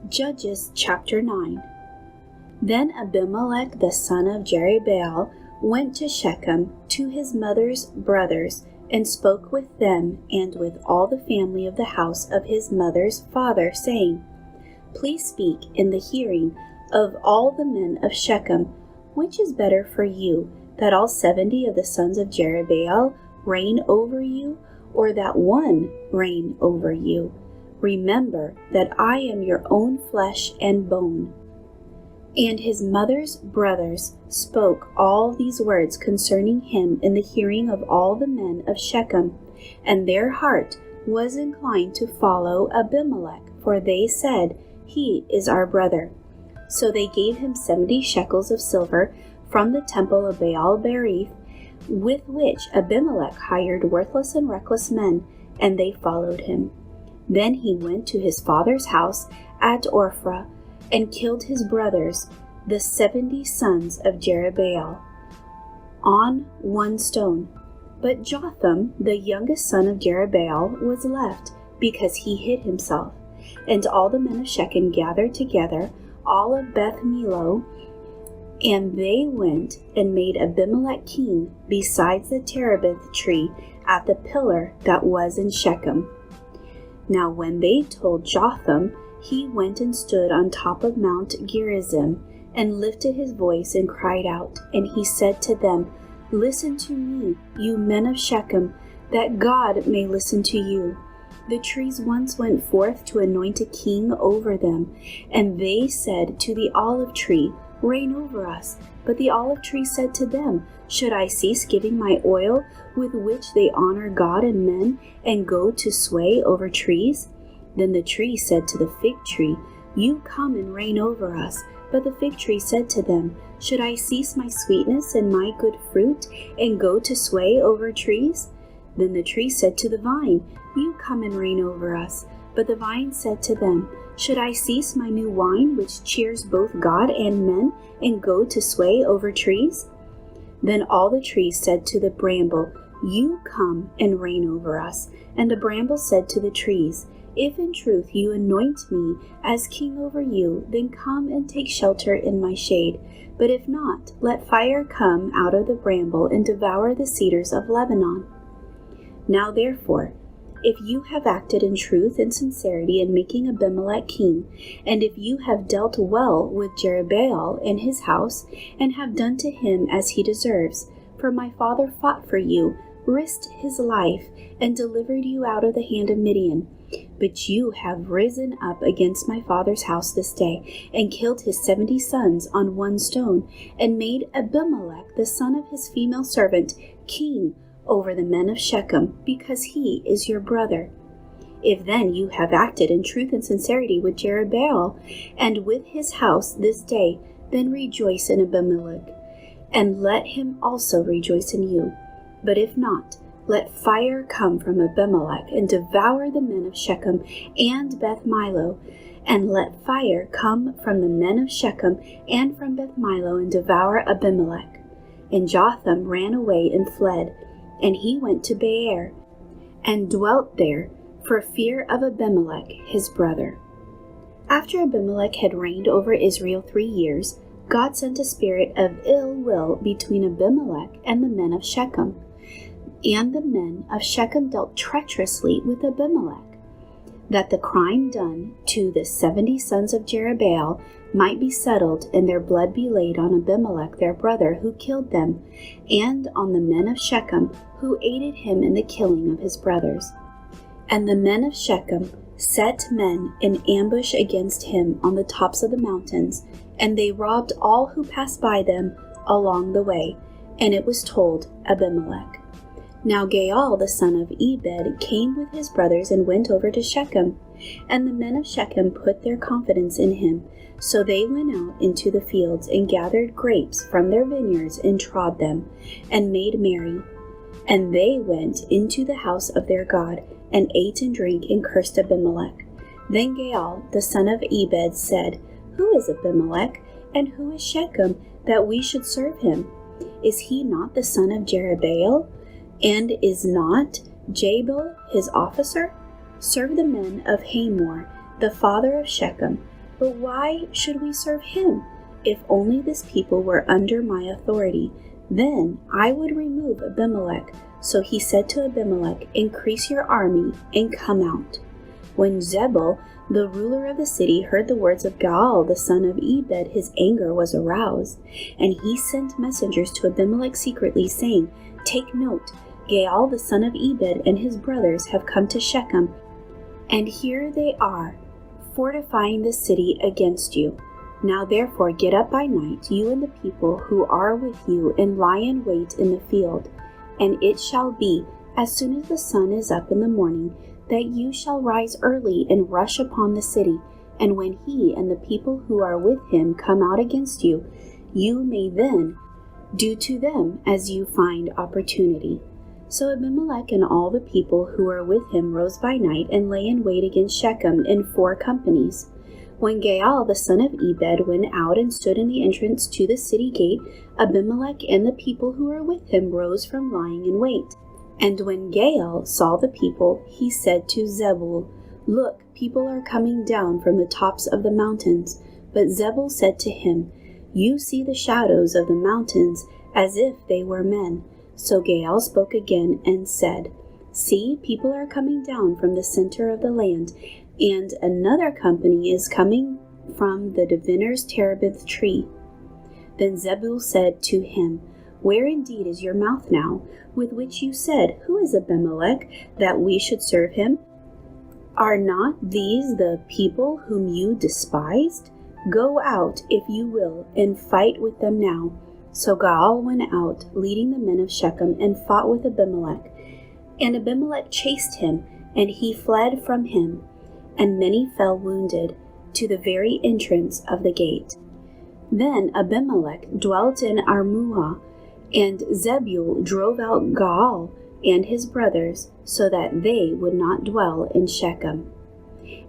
Judges chapter 9. Then Abimelech the son of Jerubbaal went to Shechem to his mother's brothers, and spoke with them and with all the family of the house of his mother's father, saying, Please speak in the hearing of all the men of Shechem, which is better for you, that all 70 of the sons of Jerubbaal reign over you, or that one reign over you? Remember that I am your own flesh and bone. And his mother's brothers spoke all these words concerning him in the hearing of all the men of Shechem, and their heart was inclined to follow Abimelech, for they said, He is our brother. So they gave him 70 shekels of silver from the temple of Baal-berith, with which Abimelech hired worthless and reckless men, and they followed him. Then he went to his father's house at Ophrah, and killed his brothers, the 70 sons of Jerubbaal, on one stone. But Jotham, the youngest son of Jerubbaal, was left, because he hid himself. And all the men of Shechem gathered together, all of Beth Millo, and they went and made Abimelech king besides the terebinth tree at the pillar that was in Shechem. Now when they told Jotham, he went and stood on top of Mount Gerizim, and lifted his voice and cried out. And he said to them, Listen to me, you men of Shechem, that God may listen to you. The trees once went forth to anoint a king over them, and they said to the olive tree, Reign over us. But the olive tree said to them, Should I cease giving my oil, with which they honor God and men, and go to sway over trees? Then the tree said to the fig tree, You come and reign over us. But the fig tree said to them, Should I cease my sweetness and my good fruit, and go to sway over trees? Then the tree said to the vine, You come and reign over us. But the vine said to them, Should I cease my new wine, which cheers both God and men, and go to sway over trees? Then all the trees said to the bramble, You come and reign over us. And the bramble said to the trees, If in truth you anoint me as king over you, then come and take shelter in my shade. But if not, let fire come out of the bramble and devour the cedars of Lebanon. Now therefore, if you have acted in truth and sincerity in making Abimelech king, and if you have dealt well with Jerubbaal and his house, and have done to him as he deserves, for my father fought for you, risked his life, and delivered you out of the hand of Midian. But you have risen up against my father's house this day, and killed his 70 sons on one stone, and made Abimelech, the son of his female servant, king over the men of Shechem, because he is your brother. If then you have acted in truth and sincerity with Jerubbaal, and with his house this day, then rejoice in Abimelech, and let him also rejoice in you. But if not, let fire come from Abimelech, and devour the men of Shechem and Beth Millo, and let fire come from the men of Shechem and from Beth Millo, and devour Abimelech. And Jotham ran away and fled, and he went to Beer, and dwelt there, for fear of Abimelech his brother. After Abimelech had reigned over Israel 3 years, God sent a spirit of ill will between Abimelech and the men of Shechem. And the men of Shechem dealt treacherously with Abimelech, that the crime done to the 70 sons of Jerubbaal might be settled, and their blood be laid on Abimelech their brother, who killed them, and on the men of Shechem, who aided him in the killing of his brothers. And the men of Shechem set men in ambush against him on the tops of the mountains, and they robbed all who passed by them along the way, and it was told Abimelech. Now Gaal the son of Ebed came with his brothers and went over to Shechem, and the men of Shechem put their confidence in him. So they went out into the fields and gathered grapes from their vineyards and trod them, and made merry. And they went into the house of their God, and ate and drank, and cursed Abimelech. Then Gaal the son of Ebed said, Who is Abimelech, and who is Shechem, that we should serve him? Is he not the son of Jerubbaal? And is not Jabal his officer? Serve the men of Hamor, the father of Shechem, But why should we serve him? If only this people were under my authority, then I would remove Abimelech. So he said to Abimelech, increase your army and come out. When Zebul, the ruler of the city, heard the words of Gaal, the son of Ebed, his anger was aroused, and he sent messengers to Abimelech secretly, saying, take note, Gaal, the son of Ebed, and his brothers have come to Shechem, and here they are, fortifying the city against you. Now therefore get up by night, you and the people who are with you, and lie in wait in the field. And it shall be, as soon as the sun is up in the morning, that you shall rise early and rush upon the city, and when he and the people who are with him come out against you, you may then do to them as you find opportunity. So Abimelech and all the people who were with him rose by night and lay in wait against Shechem in 4 companies. When Gaal, the son of Ebed, went out and stood in the entrance to the city gate, Abimelech and the people who were with him rose from lying in wait. And when Gaal saw the people, he said to Zebul, look, people are coming down from the tops of the mountains. But Zebul said to him, you see the shadows of the mountains as if they were men. So Gaal spoke again and said, see, people are coming down from the center of the land, and another company is coming from the diviner's terebinth tree. Then Zebul said to him, where indeed is your mouth now, with which you said, who is Abimelech, that we should serve him? Are not these the people whom you despised? Go out, if you will, and fight with them now. So Gaal went out, leading the men of Shechem, and fought with Abimelech. And Abimelech chased him, and he fled from him, and many fell wounded, to the very entrance of the gate. Then Abimelech dwelt in Armuah, and Zebul drove out Gaal and his brothers, so that they would not dwell in Shechem.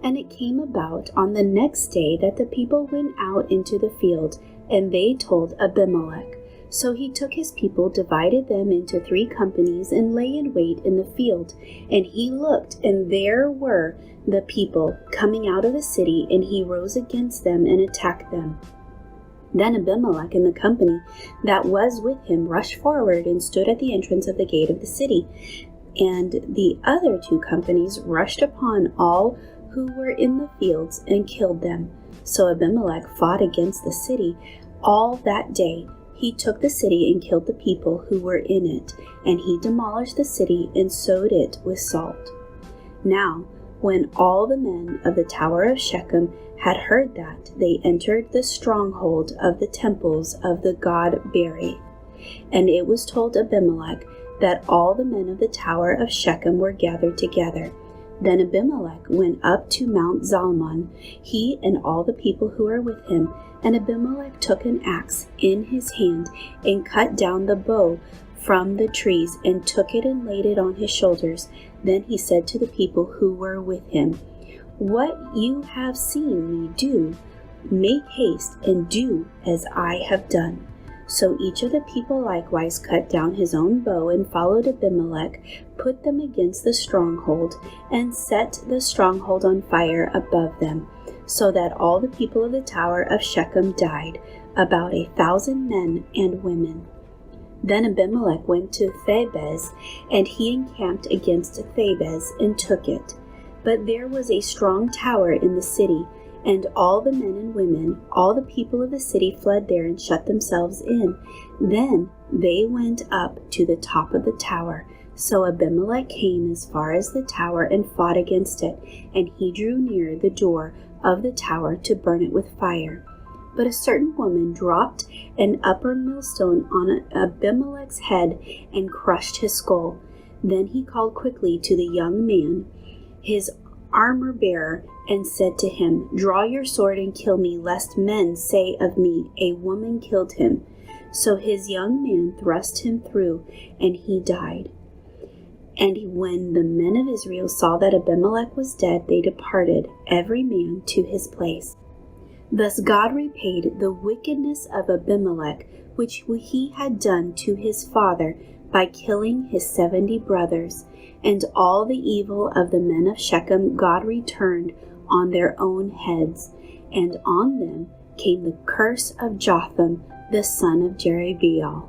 And it came about on the next day that the people went out into the field, and they told Abimelech. So he took his people, divided them into 3 companies, and lay in wait in the field. And he looked, and there were the people coming out of the city, and he rose against them and attacked them. Then Abimelech and the company that was with him rushed forward and stood at the entrance of the gate of the city. And the other 2 companies rushed upon all who were in the fields and killed them. So Abimelech fought against the city all that day. He took the city and killed the people who were in it, and he demolished the city and sowed it with salt. Now, when all the men of the tower of Shechem had heard that, they entered the stronghold of the temples of the god Beri. And it was told Abimelech that all the men of the tower of Shechem were gathered together. Then Abimelech went up to Mount Zalmon, he and all the people who were with him. And Abimelech took an axe in his hand and cut down the bow from the trees and took it and laid it on his shoulders. Then he said to the people who were with him, what you have seen me do, make haste and do as I have done. So each of the people likewise cut down his own bow and followed Abimelech, put them against the stronghold, and set the stronghold on fire above them, so that all the people of the tower of Shechem died, about 1,000 men and women. Then Abimelech went to Thebez, and he encamped against Thebez and took it. But there was a strong tower in the city, and all the men and women, all the people of the city fled there and shut themselves in. Then they went up to the top of the tower. So Abimelech came as far as the tower and fought against it, and he drew near the door of the tower to burn it with fire. But a certain woman dropped an upper millstone on Abimelech's head and crushed his skull. Then he called quickly to the young man, his armor-bearer, and said to him, draw your sword and kill me, lest men say of me, a woman killed him. So his young man thrust him through, and he died. And when the men of Israel saw that Abimelech was dead, they departed, every man to his place. Thus God repaid the wickedness of Abimelech, which he had done to his father, by killing his 70 brothers. And all the evil of the men of Shechem God returned on their own heads. and on them came the curse of Jotham the son of Jerubbaal.